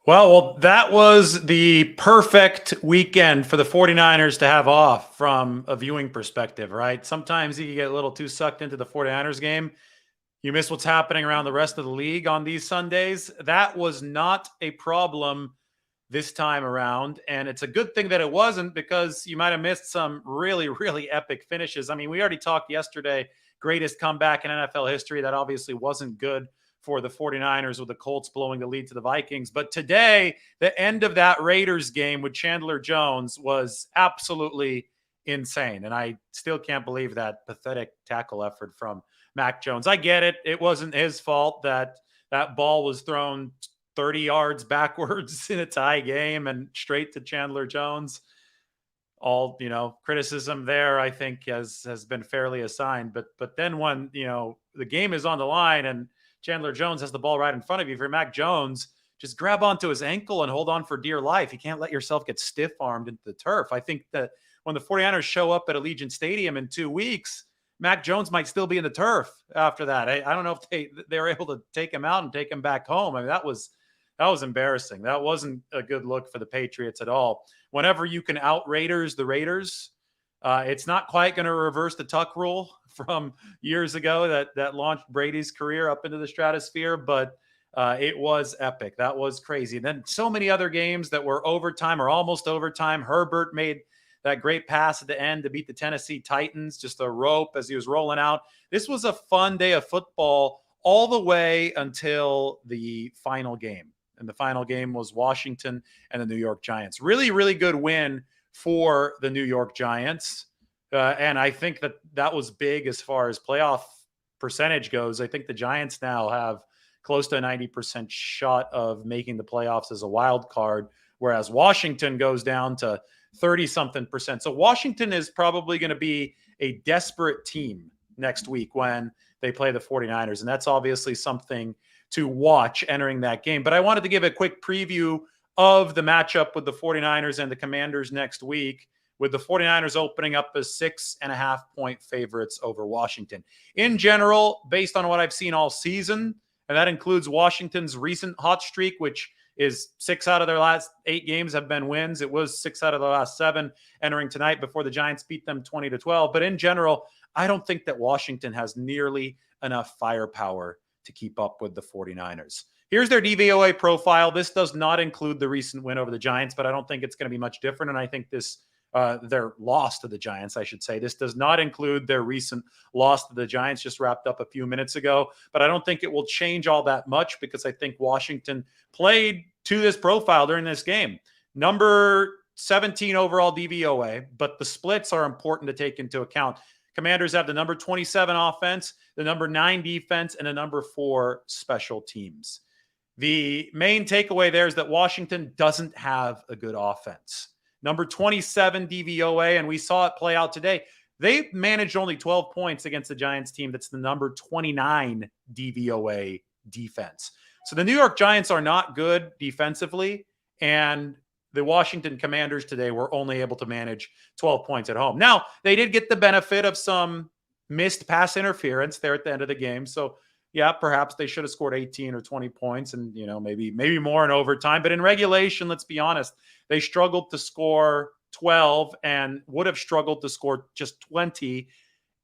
Well, that was the perfect weekend for the 49ers to have off from a viewing perspective, right? Sometimes you get a little too sucked into the 49ers game. You miss what's happening around the rest of the league on these Sundays. That was not a problem this time around. And it's a good thing that it wasn't because you might have missed some really, really epic finishes. I mean, we already talked yesterday, greatest comeback in NFL history. That obviously wasn't good for the 49ers with the Colts blowing the lead to the Vikings. But today, the end of that Raiders game with Chandler Jones was absolutely insane. And I still can't believe that pathetic tackle effort from Mac Jones. I get it. It wasn't his fault that that ball was thrown 30 yards backwards in a tie game and straight to Chandler Jones. All, criticism there, I think, has been fairly assigned. But then when, the game is on the line and Chandler Jones has the ball right in front of you, for Mac Jones, just grab onto his ankle and hold on for dear life. You can't let yourself get stiff-armed into the turf. I think that when the 49ers show up at Allegiant Stadium in 2 weeks, Mac Jones might still be in the turf after that. I don't know if they were able to take him out and take him back home. I mean, that was embarrassing. That wasn't a good look for the Patriots at all. Whenever you can out Raiders the Raiders, it's not quite going to reverse the Tuck rule from years ago that launched Brady's career up into the stratosphere, but it was epic. That was crazy. And then so many other games that were overtime or almost overtime. Herbert made that great pass at the end to beat the Tennessee Titans, just a rope as he was rolling out. This was a fun day of football all the way until the final game. And the final game was Washington and the New York Giants. Really, really good win for the New York Giants. And I think that was big as far as playoff percentage goes. I think the Giants now have close to a 90% shot of making the playoffs as a wild card, whereas Washington goes down to 30-something percent. So Washington is probably going to be a desperate team next week when they play the 49ers. And that's obviously something to watch entering that game. But I wanted to give a quick preview of the matchup with the 49ers and the Commanders next week, with the 49ers opening up as 6.5-point favorites over Washington. In general, based on what I've seen all season, and that includes Washington's recent hot streak, which is 6 out of their last 8 games have been wins. It was 6 out of the last 7 entering tonight before the Giants beat them 20-12. But in general, I don't think that Washington has nearly enough firepower to keep up with the 49ers. Here's their DVOA profile. This does not include the recent win over the Giants, but I don't think it's going to be much different. And I think their loss to the Giants, I should say. This does not include their recent loss to the Giants, just wrapped up a few minutes ago. But I don't think it will change all that much because I think Washington played to this profile during this game. Number 17 overall DVOA, but the splits are important to take into account. Commanders have the number 27 offense, the number 9 defense, and the number 4 special teams. The main takeaway there is that Washington doesn't have a good offense. Number 27 DVOA, and we saw it play out today. They managed only 12 points against the Giants team that's the number 29 DVOA defense. So the New York Giants are not good defensively, and the Washington Commanders today were only able to manage 12 points at home. Now, they did get the benefit of some missed pass interference there at the end of the game. So, yeah, perhaps they should have scored 18 or 20 points and, maybe more in overtime. But in regulation, let's be honest, they struggled to score 12 and would have struggled to score just 20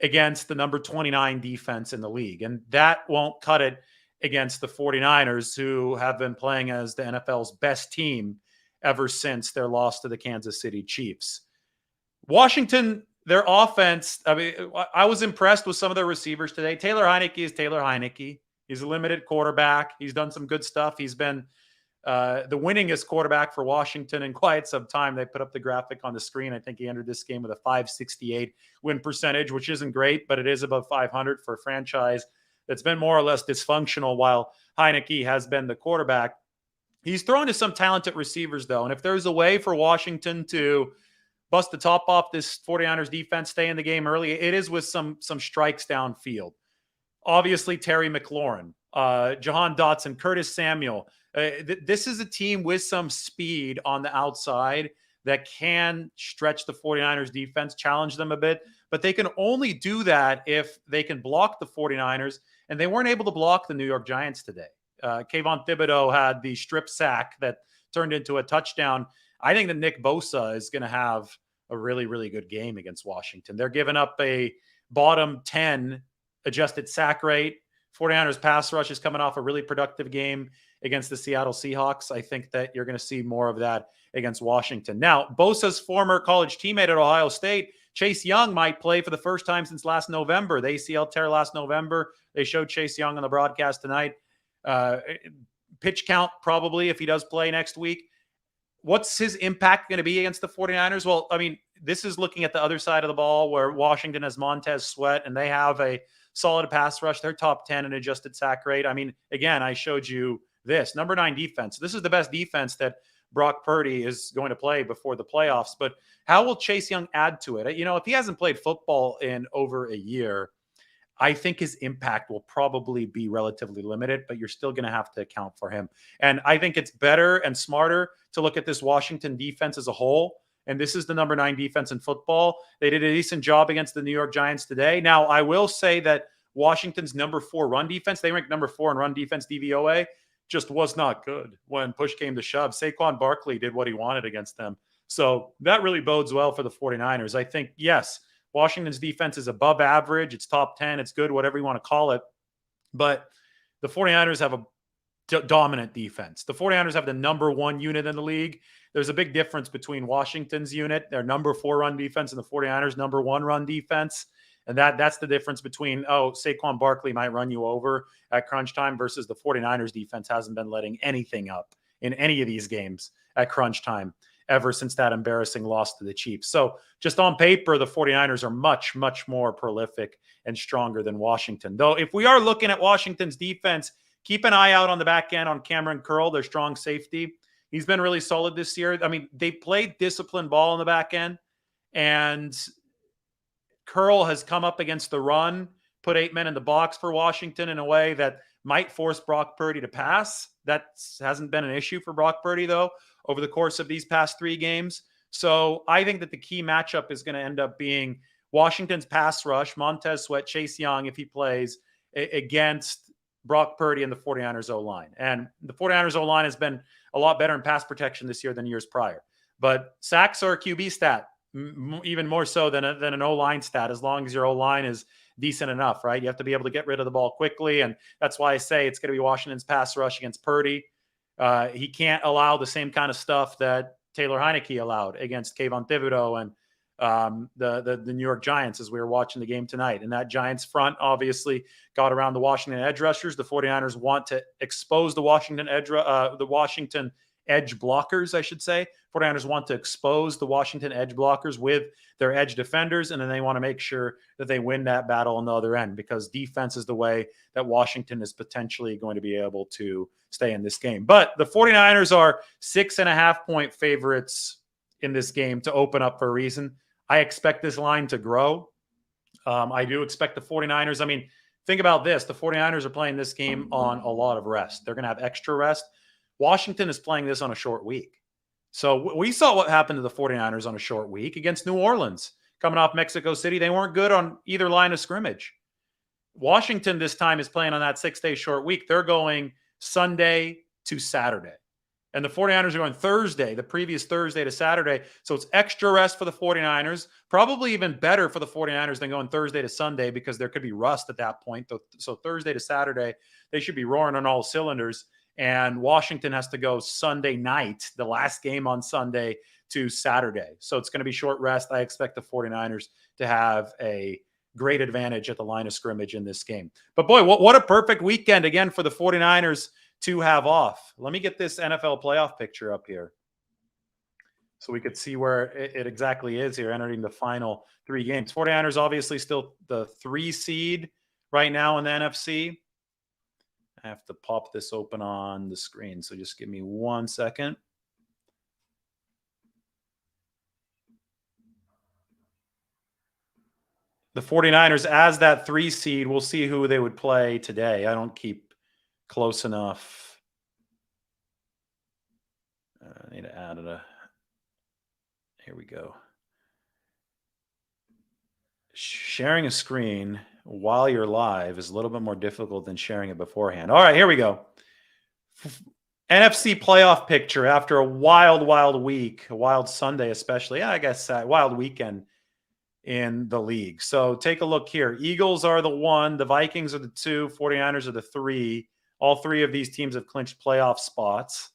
against the number 29 defense in the league. And that won't cut it against the 49ers, who have been playing as the NFL's best team ever since their loss to the Kansas City Chiefs. Washington, their offense, I was impressed with some of their receivers today. Taylor Heinicke is Taylor Heinicke. He's a limited quarterback. He's done some good stuff. He's been the winningest quarterback for Washington in quite some time. They put up the graphic on the screen. I think he entered this game with a 568 win percentage, which isn't great, but it is above 500 for a franchise that's been more or less dysfunctional while Heinicke has been the quarterback. He's thrown to some talented receivers, though. And if there's a way for Washington to bust the top off this 49ers defense, stay in the game early, it is with some strikes downfield. Obviously, Terry McLaurin, Jahan Dotson, Curtis Samuel. This is a team with some speed on the outside that can stretch the 49ers defense, challenge them a bit. But they can only do that if they can block the 49ers. And they weren't able to block the New York Giants today. Kayvon Thibodeau had the strip sack that turned into a touchdown. I think that Nick Bosa is going to have a really, really good game against Washington. They're giving up a bottom 10 adjusted sack rate. 49ers pass rush is coming off a really productive game against the Seattle Seahawks. I think that you're going to see more of that against Washington. Now, Bosa's former college teammate at Ohio State, Chase Young, might play for the first time since last November. The ACL tear last November. They showed Chase Young on the broadcast tonight. Pitch count probably if he does play next week. What's his impact going to be against the 49ers? Well, I mean, this is looking at the other side of the ball where Washington has Montez Sweat, and they have a solid pass rush. They're top 10 in adjusted sack rate. I mean, again, I showed you this. Number 9 defense. This is the best defense that Brock Purdy is going to play before the playoffs. But how will Chase Young add to it? You know, if he hasn't played football in over a year, I think his impact will probably be relatively limited, but you're still going to have to account for him. And I think it's better and smarter to look at this Washington defense as a whole. And this is the number 9 defense in football. They did a decent job against the New York Giants today. Now, I will say that Washington's number 4 run defense, they ranked number 4 in run defense DVOA, just was not good when push came to shove. Saquon Barkley did what he wanted against them. So that really bodes well for the 49ers. I think, yes, Washington's defense is above average. It's top 10. It's good, whatever you want to call it. But the 49ers have a dominant defense. The 49ers have the number 1 unit in the league. There's a big difference between Washington's unit, their number 4 run defense, and the 49ers' number 1 run defense. And that's the difference between, Saquon Barkley might run you over at crunch time versus the 49ers defense hasn't been letting anything up in any of these games at crunch time ever since that embarrassing loss to the Chiefs. So just on paper, the 49ers are much, much more prolific and stronger than Washington. Though if we are looking at Washington's defense, keep an eye out on the back end on Cameron Curl, their strong safety. He's been really solid this year. I mean, they played disciplined ball on the back end, and Curl has come up against the run, put 8 men in the box for Washington in a way that might force Brock Purdy to pass. That hasn't been an issue for Brock Purdy, though, over the course of these past 3 games. So I think that the key matchup is going to end up being Washington's pass rush, Montez Sweat, Chase Young, if he plays, against Brock Purdy and the 49ers O-line. And the 49ers O-line has been a lot better in pass protection this year than years prior. But sacks are a QB stat, even more so than an O-line stat, as long as your O-line is decent enough, right? You have to be able to get rid of the ball quickly, and that's why I say it's going to be Washington's pass rush against Purdy. He can't allow the same kind of stuff that Taylor Heineke allowed against Kayvon Thibodeau and the New York Giants as we were watching the game tonight. And that Giants front obviously got around the Washington edge rushers. The 49ers want to expose the Washington edge blockers, I should say. 49ers want to expose the Washington edge blockers with their edge defenders, and then they want to make sure that they win that battle on the other end, because defense is the way that Washington is potentially going to be able to stay in this game. But the 49ers are 6.5-point favorites in this game to open up for a reason. I expect this line to grow. I do expect the 49ers. I mean, think about this. The 49ers are playing this game on a lot of rest. They're going to have extra rest. Washington is playing this on a short week. So we saw what happened to the 49ers on a short week against New Orleans. Coming off Mexico City, they weren't good on either line of scrimmage. Washington this time is playing on that 6-day short week. They're going Sunday to Saturday. And the 49ers are going Thursday, the previous Thursday to Saturday. So it's extra rest for the 49ers. Probably even better for the 49ers than going Thursday to Sunday, because there could be rust at that point. So Thursday to Saturday, they should be roaring on all cylinders. And Washington has to go Sunday night, the last game on Sunday, to Saturday. So it's going to be short rest. I expect the 49ers to have a great advantage at the line of scrimmage in this game. But boy, what a perfect weekend again for the 49ers to have off. Let me get this NFL playoff picture up here so we could see where it exactly is here, entering the final 3 games. 49ers obviously still the 3 seed right now in the NFC. I have to pop this open on the screen, so just give me 1 second. The 49ers as that 3 seed, we'll see who they would play today. I don't keep close enough. I need to add it. Here we go. Sharing a screen while you're live is a little bit more difficult than sharing it beforehand. All right, here we go. NFC playoff picture after a wild, wild week, a wild Sunday, especially. Yeah, I guess wild weekend in the league. So take a look here. Eagles are the 1, the Vikings are the 2, 49ers are the 3. All 3 of these teams have clinched playoff spots.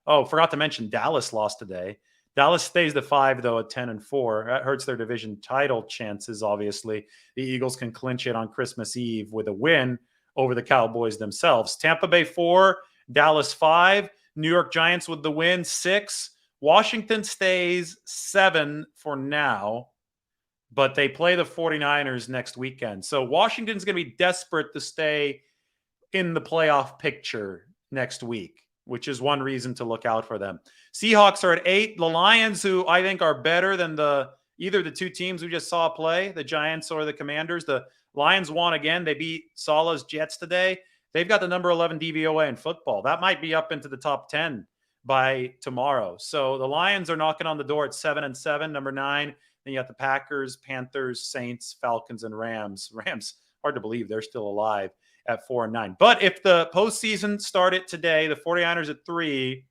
Oh, forgot to mention Dallas lost today. Dallas stays the 5 though at 10-4. That hurts their division title chances. Obviously, the Eagles can clinch it on Christmas Eve with a win over the Cowboys themselves. Tampa Bay 4, Dallas 5, New York Giants with the win 6. Washington stays 7 for now, but they play the 49ers next weekend. So Washington's going to be desperate to stay in the playoff picture next week, which is one reason to look out for them. Seahawks are at 8. The Lions, who I think are better than either the 2 teams we just saw play, the Giants or the Commanders. The Lions won again. They beat Salah's Jets today. They've got the number 11 DVOA in football. That might be up into the top 10 by tomorrow. So the Lions are knocking on the door at 7-7, number 9. Then you got the Packers, Panthers, Saints, Falcons, and Rams. Rams, hard to believe they're still alive at 4-9. But if the postseason started today, the 49ers at 3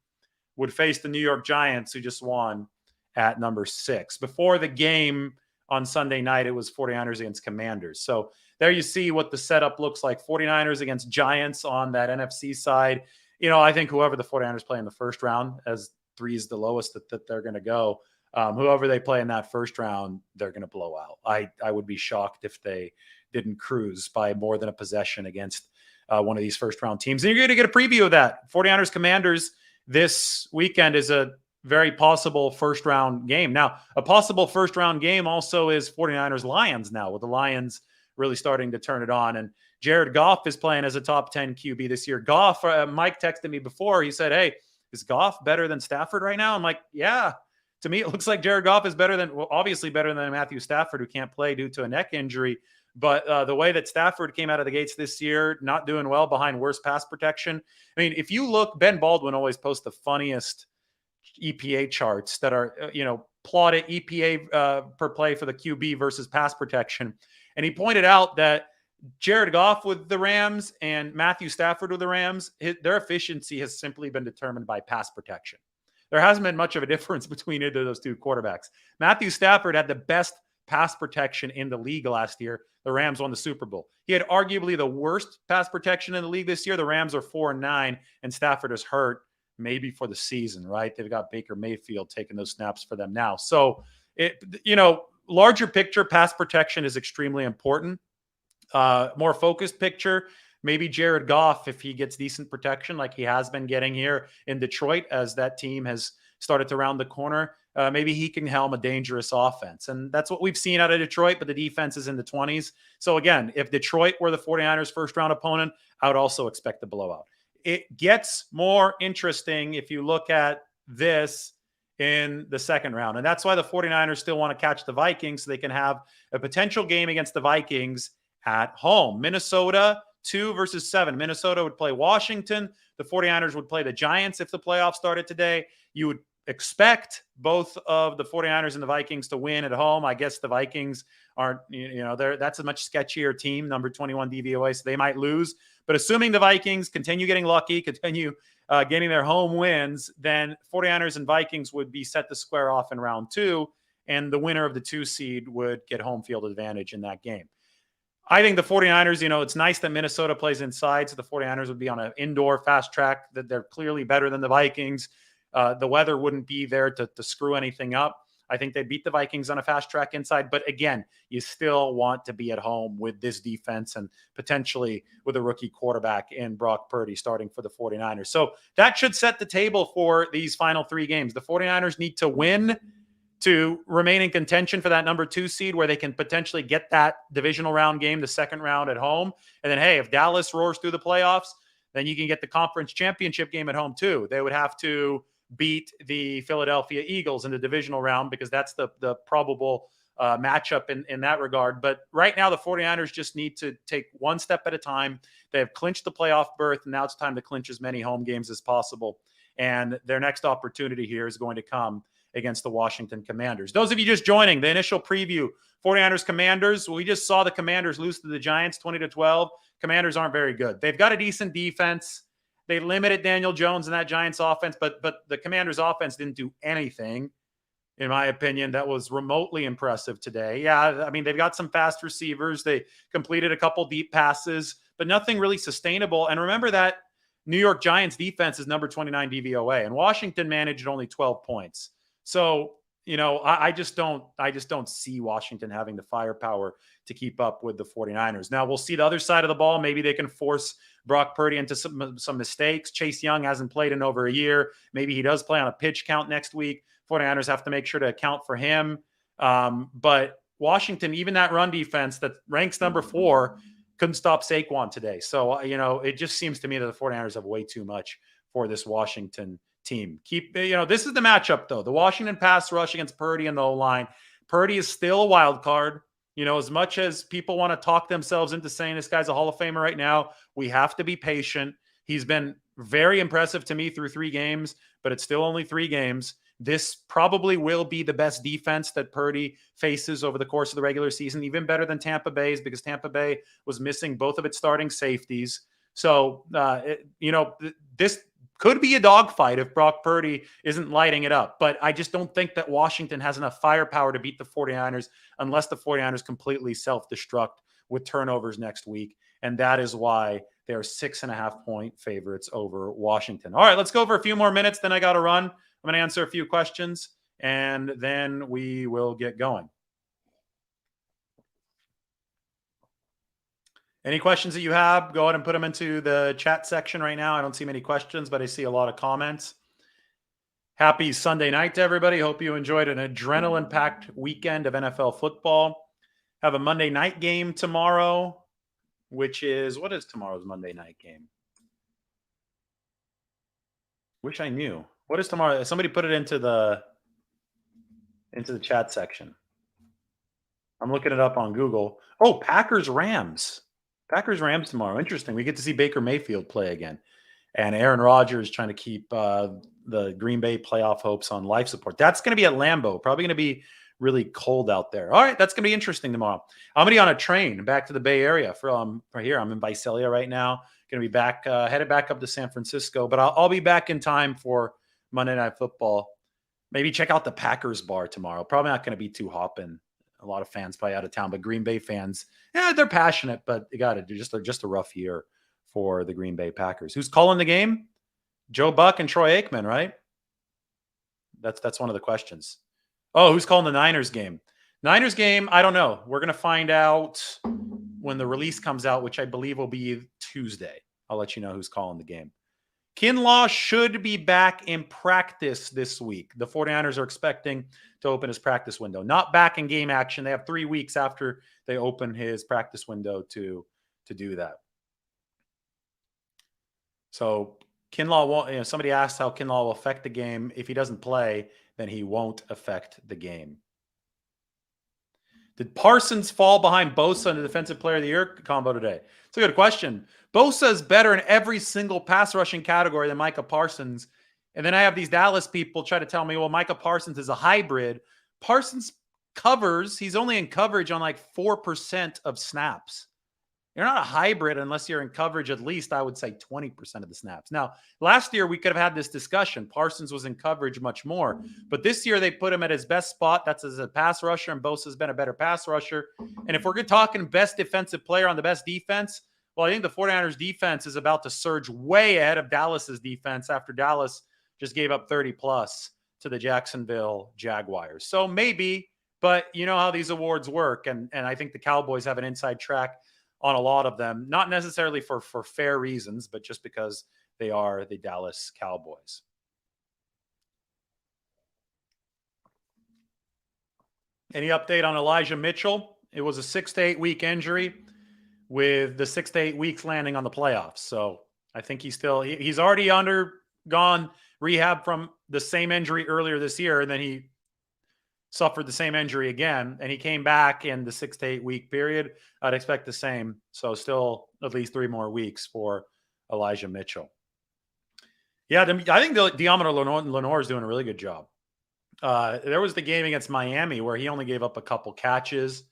would face the New York Giants, who just won, at number 6. Before the game on Sunday night, it was 49ers against Commanders. So there you see what the setup looks like. 49ers against Giants on that NFC side. You know, I think whoever the 49ers play in the first round, as 3 is the lowest that they're going to go, whoever they play in that first round, they're going to blow out. I would be shocked if they didn't cruise by more than a possession against one of these first round teams. And you're going to get a preview of that. 49ers Commanders this weekend is a very possible first round game. Now, a possible first round game also is 49ers Lions now, with the Lions really starting to turn it on. And Jared Goff is playing as a top 10 QB this year. Goff, Mike texted me before. He said, "Hey, is Goff better than Stafford right now?" I'm like, yeah. To me, it looks like Jared Goff is better than, well, obviously better than Matthew Stafford, who can't play due to a neck injury. But the way that Stafford came out of the gates this year, not doing well behind worse pass protection. I mean, if you look, Ben Baldwin always posts the funniest EPA charts that are, plotted EPA per play for the QB versus pass protection. And he pointed out that Jared Goff with the Rams and Matthew Stafford with the Rams, their efficiency has simply been determined by pass protection. There hasn't been much of a difference between either of those 2 quarterbacks. Matthew Stafford had the best pass protection in the league last year. The Rams won the Super Bowl. He had arguably the worst pass protection in the league this year. The Rams are 4-9, and Stafford is hurt maybe for the season, right? They've got Baker Mayfield taking those snaps for them now. So, larger picture, pass protection is extremely important. More focused picture, maybe Jared Goff, if he gets decent protection like he has been getting here in Detroit as that team has started to round the corner, maybe he can helm a dangerous offense. And that's what we've seen out of Detroit, but the defense is in the 20s. So again, if Detroit were the 49ers first round opponent, I would also expect a blowout. It gets more interesting if you look at this in the second round. And that's why the 49ers still want to catch the Vikings so they can have a potential game against the Vikings at home. Minnesota 2 versus 7. Minnesota would play Washington. The 49ers would play the Giants if the playoffs started today. You would expect both of the 49ers and the Vikings to win at home. I guess the Vikings aren't, that's a much sketchier team, number 21 DVOA, so they might lose. But assuming the Vikings continue getting lucky, continue getting their home wins, then 49ers and Vikings would be set to square off in round 2, and the winner of the 2 seed would get home field advantage in that game. I think the 49ers, it's nice that Minnesota plays inside, so the 49ers would be on an indoor fast track, that they're clearly better than the Vikings. The weather wouldn't be there to screw anything up. I think they beat the Vikings on a fast track inside. But again, you still want to be at home with this defense and potentially with a rookie quarterback in Brock Purdy starting for the 49ers. So that should set the table for these final 3 games. The 49ers need to win to remain in contention for that number 2 seed, where they can potentially get that divisional round game, the second round at home. And then, hey, if Dallas roars through the playoffs, then you can get the conference championship game at home too. They would have to beat the Philadelphia Eagles in the divisional round, because that's the probable matchup in that regard. But right now, the 49ers just need to take one step at a time. They have clinched the playoff berth, and now it's time to clinch as many home games as possible. And their next opportunity here is going to come against the Washington Commanders. Those of you just joining, the initial preview, 49ers Commanders, we just saw the Commanders lose to the Giants 20-12. Commanders aren't very good. They've got a decent defense. They limited Daniel Jones in that Giants offense, but the Commanders offense didn't do anything, in my opinion, that was remotely impressive today. Yeah, I mean, they've got some fast receivers. They completed a couple deep passes, but nothing really sustainable. And remember that New York Giants defense is number 29 DVOA, and Washington managed only 12 points. So, I just don't see Washington having the firepower to keep up with the 49ers. Now we'll see the other side of the ball. Maybe they can force Brock Purdy into some mistakes. Chase Young hasn't played in over a year. Maybe he does play on a pitch count next week. 49ers have to make sure to account for him. But Washington, even that run defense that ranks number 4, couldn't stop Saquon today. So, it just seems to me that the 49ers have way too much for this Washington team. This is the matchup, though. The Washington pass rush against Purdy and the O-line. Purdy is still a wild card. As much as people want to talk themselves into saying this guy's a Hall of Famer right now, we have to be patient. He's been very impressive to me through 3 games, but it's still only 3 games. This probably will be the best defense that Purdy faces over the course of the regular season, even better than Tampa Bay's, because Tampa Bay was missing both of its starting safeties. So, this could be a dogfight if Brock Purdy isn't lighting it up. But I just don't think that Washington has enough firepower to beat the 49ers unless the 49ers completely self-destruct with turnovers next week. And that is why they're 6.5-point favorites over Washington. All right, let's go for a few more minutes. Then I got to run. I'm going to answer a few questions, and then we will get going. Any questions that you have, go ahead and put them into the chat section right now. I don't see many questions, but I see a lot of comments. Happy Sunday night to everybody. Hope you enjoyed an adrenaline-packed weekend of NFL football. Have a Monday night game tomorrow, which is, what is tomorrow's Monday night game? Wish I knew. What is tomorrow? Somebody put it into the chat section. I'm looking it up on Google. Oh, Packers-Rams. Packers-Rams tomorrow. Interesting. We get to see Baker Mayfield play again. And Aaron Rodgers trying to keep the Green Bay playoff hopes on life support. That's going to be at Lambeau. Probably going to be really cold out there. All right, that's going to be interesting tomorrow. I'm going to be on a train back to the Bay Area from right here. I'm in Visalia right now. Going to be back, headed back up to San Francisco. But I'll be back in time for Monday Night Football. Maybe check out the Packers bar tomorrow. Probably not going to be too hopping. A lot of fans probably out of town, but Green Bay fans, they're passionate, but they got to do just a rough year for the Green Bay Packers. Who's calling the game? Joe Buck and Troy Aikman, right? That's one of the questions. Oh, who's calling the Niners game? Niners game, I don't know. We're going to find out when the release comes out, which I believe will be Tuesday. I'll let you know who's calling the game. Kinlaw should be back in practice this week. The 49ers are expecting to open his practice window. Not back in game action. They have 3 weeks after they open his practice window to do that. So Kinlaw won't, somebody asked how Kinlaw will affect the game. If he doesn't play, then he won't affect the game. Did Parsons fall behind Bosa in the Defensive Player of the Year combo today? It's a good question. Bosa is better in every single pass rushing category than Micah Parsons. And then I have these Dallas people try to tell me, well, Micah Parsons is a hybrid. Parsons covers. He's only in coverage on like 4% of snaps. You're not a hybrid unless you're in coverage at least, I would say, 20% of the snaps. Now, last year we could have had this discussion. Parsons was in coverage much more. But this year they put him at his best spot. That's as a pass rusher, and Bosa's been a better pass rusher. And if we're talking best defensive player on the best defense, well, I think the 49ers defense is about to surge way ahead of Dallas's defense after Dallas just gave up 30+ to the Jacksonville Jaguars. So maybe, but you know how these awards work. And I think the Cowboys have an inside track on a lot of them, not necessarily for fair reasons, but just because they are the Dallas Cowboys. Any update on Elijah Mitchell? It was a 6 to 8 week injury with the 6 to 8 weeks landing on the playoffs. So I think he's already undergone rehab from the same injury earlier this year. And then he suffered the same injury again, and he came back in the 6 to 8 week period. I'd expect the same. So still at least 3 more weeks for Elijah Mitchell. Yeah, I think Deommodore Lenoir is doing a really good job. There was the game against Miami where he only gave up a couple catches.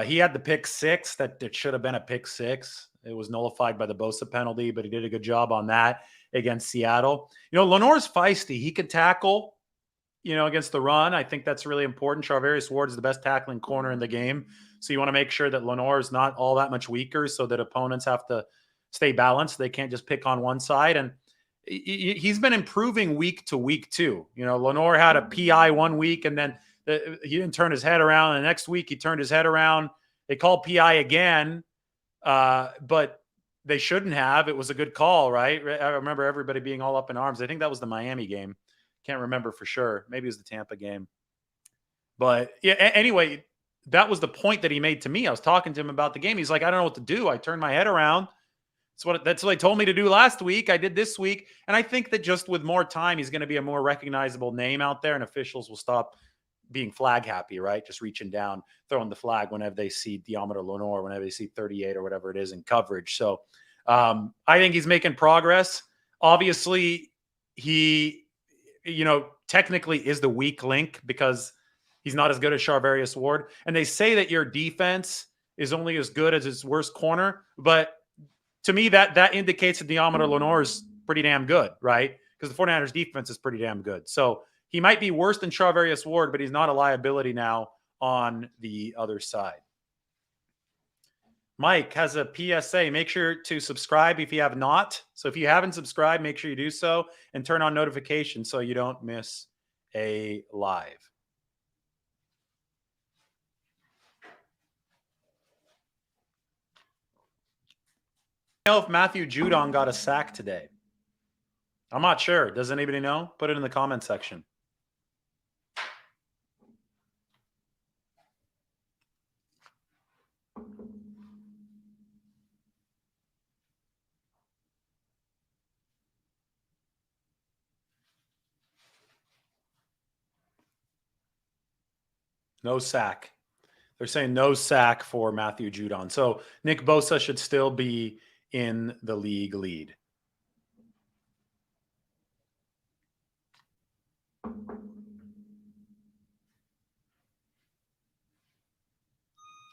He had the pick 6 that should have been a pick 6. It was nullified by the Bosa penalty, but he did a good job on that against Seattle. Lenore's feisty. He could tackle, against the run. I think that's really important. Charvarius Ward is the best tackling corner in the game. So you want to make sure that Lenore is not all that much weaker so that opponents have to stay balanced. They can't just pick on one side. And he's been improving week to week too. Lenore had a PI one week and then he didn't turn his head around. And the next week he turned his head around. They called PI again, but they shouldn't have. It was a good call, right? I remember everybody being all up in arms. I think that was the Miami game. Can't remember for sure. Maybe it was the Tampa game. But yeah, anyway, that was the point that he made to me. I was talking to him about the game. He's like, I don't know what to do. I turned my head around. That's what they told me to do last week. I did this week. And I think that just with more time, he's going to be a more recognizable name out there and officials will stop being flag happy, right? Just reaching down, throwing the flag whenever they see Diameter Lenore, whenever they see 38 or whatever it is in coverage. So I think he's making progress. Obviously, he technically is the weak link because he's not as good as Charvarius Ward. And they say that your defense is only as good as its worst corner. But to me, that indicates that Diameter Lenore is pretty damn good, right? Because the 49ers defense is pretty damn good. So he might be worse than Charvarius Ward, but he's not a liability now on the other side. Mike has a PSA. Make sure to subscribe if you have not. So if you haven't subscribed, make sure you do so and turn on notifications so you don't miss a live. I don't know if Matthew Judon got a sack today. I'm not sure. Does anybody know? Put it in the comment section. No sack. They're saying no sack for Matthew Judon. So Nick Bosa should still be in the league lead.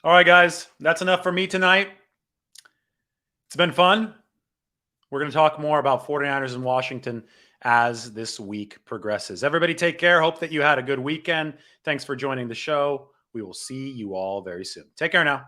All right, guys, that's enough for me tonight. It's been fun. We're going to talk more about 49ers in Washington as this week progresses. Everybody take care. Hope that you had a good weekend. Thanks for joining the show. We will see you all very soon. Take care now.